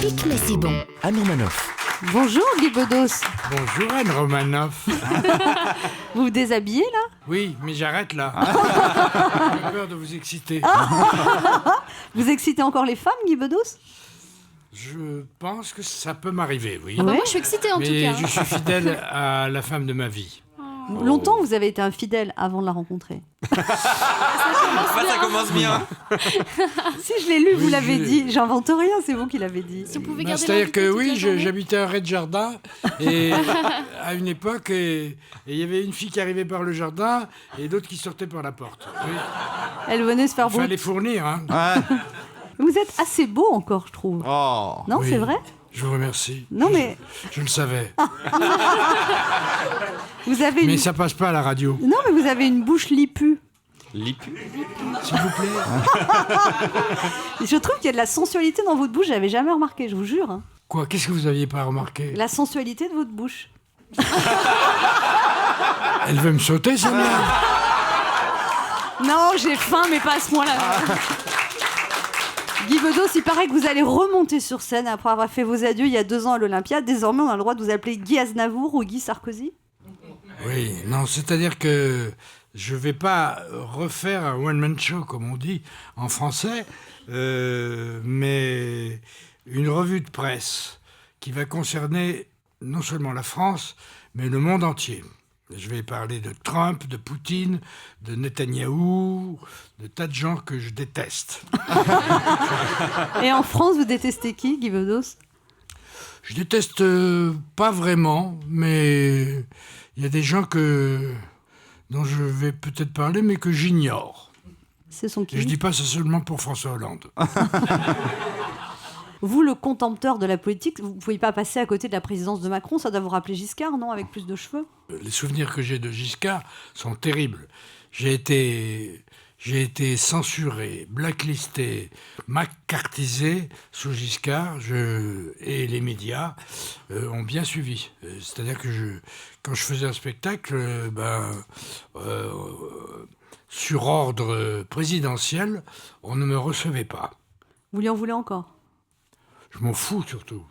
atypique, mais c'est bon. Anne Romanoff. Bonjour Guy Bedos. Bonjour Anne Romanoff. Vous vous déshabillez là? Oui, mais j'arrête là. J'ai peur de vous exciter. Vous excitez encore les femmes, Guy Bedos? Je pense que ça peut m'arriver, oui. Ouais. Moi, je suis excitée en tout Mais cas. je suis fidèle à la femme de ma vie. Longtemps, vous avez été infidèle avant de la rencontrer. Ça commence bien. Si je l'ai lu, vous Oui, l'avez je- dit. J'invente rien, c'est vous qui l'avez dit. Si on pouvait Bah, garder c'est-à-dire que l'invité oui, toute la journée. j'habitais à Rez-de-Jardin et à une époque, et il y avait une fille qui arrivait par le jardin et d'autres qui sortaient par la porte. Oui. Elle venait se faire Il beau. fallait fournir, hein. Ouais. Vous êtes assez beau encore, je trouve. Oh. Non, Oui. c'est vrai? Je vous remercie. Non, mais Je le savais. vous avez Mais une... ça passe pas à la radio. Non, mais vous avez une bouche lipue. Lipu. S'il vous plaît. Je trouve qu'il y a de la sensualité dans votre bouche, j'avais jamais remarqué, je vous jure. hein. Quoi? Qu'est-ce que vous aviez pas remarqué? La sensualité de votre bouche. Elle veut me sauter, ça merde. Non, j'ai faim, mais pas à ce point-là. Guy Bedos, il paraît que vous allez remonter sur scène après avoir fait vos adieux il y a 2 ans à l'Olympia. Désormais, on a le droit de vous appeler Guy Aznavour ou Guy Sarkozy. Oui, non, c'est-à-dire que je vais pas refaire un one-man show, comme on dit en français, mais une revue de presse qui va concerner non seulement la France, mais le monde entier. Je vais parler de Trump, de Poutine, de Netanyahou, de tas de gens que je déteste. Et en France, vous détestez qui, Guy Bedos? Je déteste pas vraiment, mais il y a des gens dont je vais peut-être parler, mais que j'ignore. Ce sont Et je qui? dis pas ça seulement pour François Hollande. Vous, le contempteur de la politique, vous ne pouvez pas passer à côté de la présidence de Macron, ça doit vous rappeler Giscard, non? Avec plus de cheveux. Les souvenirs que j'ai de Giscard sont terribles. J'ai été censuré, blacklisté, macartisé sous Giscard, et les médias ont bien suivi. C'est-à-dire que quand je faisais un spectacle, sur ordre présidentiel, on ne me recevait pas. Vous lui en voulez encore? Je m'en fous surtout.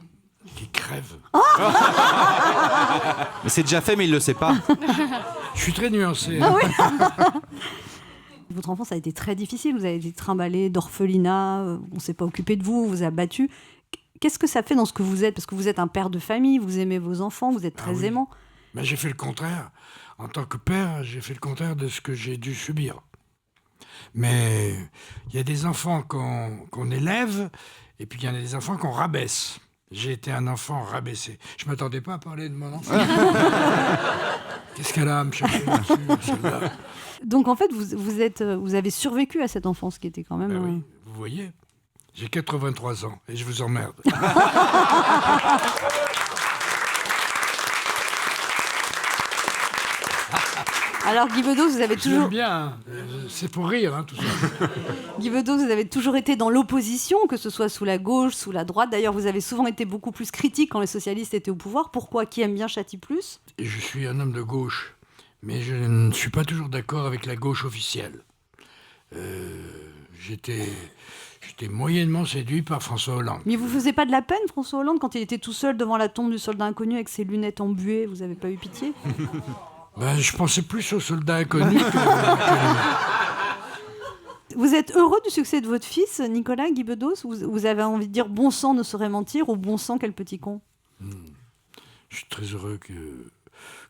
Qu'il crève. Mais c'est déjà fait, mais il le sait pas. Je suis très nuancé. hein. Votre enfance a été très difficile, vous avez été trimballé d'orphelinat, on ne s'est pas occupé de vous, on vous a battu. Qu'est-ce que ça fait dans ce que vous êtes? Parce que vous êtes un père de famille, vous aimez vos enfants, vous êtes très oui. aimant. Ben, j'ai fait le contraire. En tant que père, j'ai fait le contraire de ce que j'ai dû subir. Mais il y a des enfants qu'on élève, et puis il y en a des enfants qu'on rabaisse. J'ai été un enfant rabaissé. Je ne m'attendais pas à parler de mon enfant. Qu'est-ce qu'elle a à me chercher là-dessus, celle-là? Donc en fait, vous avez survécu à cette enfance qui était quand même... Ben oui, vous voyez, j'ai 83 ans et je vous emmerde. Alors Guy Bedos, vous avez Je toujours... l'aime bien, hein. C'est pour rire, hein, tout ça. Guy Bedos, vous avez toujours été dans l'opposition, que ce soit sous la gauche, sous la droite. D'ailleurs, vous avez souvent été beaucoup plus critique quand les socialistes étaient au pouvoir. Pourquoi? Qui aime bien châtie plus? Et je suis un homme de gauche, mais je ne suis pas toujours d'accord avec la gauche officielle. J'étais moyennement séduit par François Hollande. Mais vous faisiez pas de la peine, François Hollande, quand il était tout seul devant la tombe du soldat inconnu avec ses lunettes embuées? Vous avez pas eu pitié? Ben, je pensais plus aux soldats inconnus que... Vous êtes heureux du succès de votre fils, Nicolas Guy Bedos? Vous avez envie de dire bon sang ne saurait mentir ou bon sang quel petit con? Je suis très heureux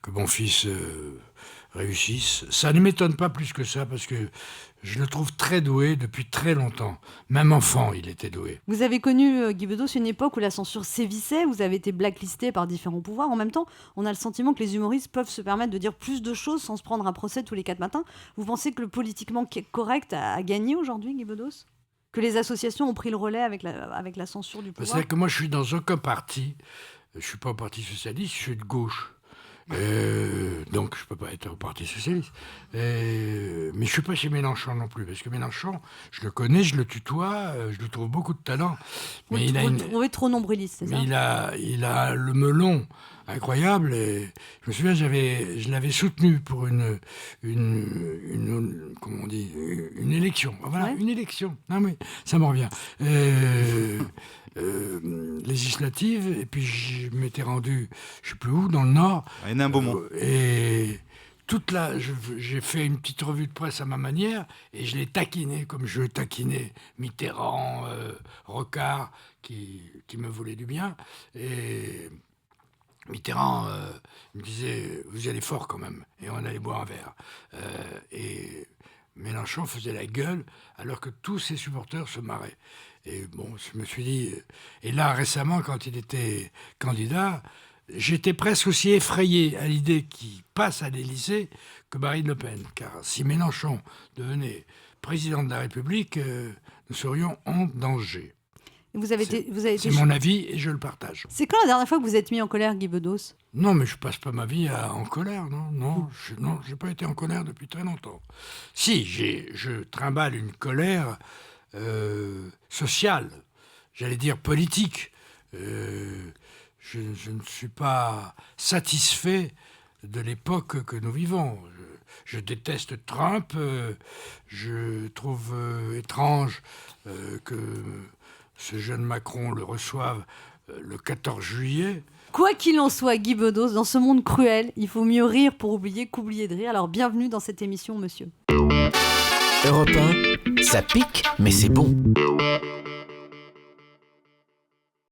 que mon fils réussisse. Ça ne m'étonne pas plus que ça, parce que je le trouve très doué depuis très longtemps. Même enfant, il était doué. Vous avez connu, Guy Bedos, une époque où la censure sévissait, vous avez été blacklisté par différents pouvoirs. En même temps, on a le sentiment que les humoristes peuvent se permettre de dire plus de choses sans se prendre un procès tous les 4 matins. Vous pensez que le politiquement correct a gagné aujourd'hui, Guy Bedos? Que les associations ont pris le relais avec la censure du pouvoir? C'est-à-dire que moi, je suis dans aucun parti. Je ne suis pas au Parti Socialiste, je suis de gauche. Donc, je ne peux pas être au Parti Socialiste. Mais je ne suis pas chez Mélenchon non plus, parce que Mélenchon, je le connais, je le tutoie, je lui trouve beaucoup de talent. Mais Vous trouvez trop nombriliste, c'est ça? il a le melon incroyable. Et je me souviens, je l'avais soutenu pour comment on dit, une élection. Voilà, Ouais. une élection. Non, mais ça me revient. Législative, et puis je m'étais rendu, je sais plus où, dans le Nord. À Hénin-Beaumont. Et j'ai fait une petite revue de presse à ma manière, et je l'ai taquiné comme je taquinais Mitterrand, Rocard, qui me voulait du bien. Et Mitterrand me disait, vous y allez fort quand même, et on allait boire un verre. Et Mélenchon faisait la gueule, alors que tous ses supporters se marraient. Et bon, je me suis dit... Et là, récemment, quand il était candidat, j'étais presque aussi effrayé à l'idée qu'il passe à l'Élysée que Marine Le Pen. Car si Mélenchon devenait président de la République, nous serions en danger. Vous avez été C'est mon avis et je le partage. C'est quand la dernière fois que vous êtes mis en colère, Guy Bedos ? Non, mais je passe pas ma vie en colère, non. J'ai pas été en colère depuis très longtemps. Si, je trimballe une colère sociale, j'allais dire politique. Je ne suis pas satisfait de l'époque que nous vivons. Je déteste Trump. Je trouve étrange que ce jeune Macron le reçoive le 14 juillet. Quoi qu'il en soit, Guy Bedos, dans ce monde cruel, il faut mieux rire pour oublier qu'oublier de rire. Alors bienvenue dans cette émission, monsieur. Europe 1, ça pique, mais c'est bon.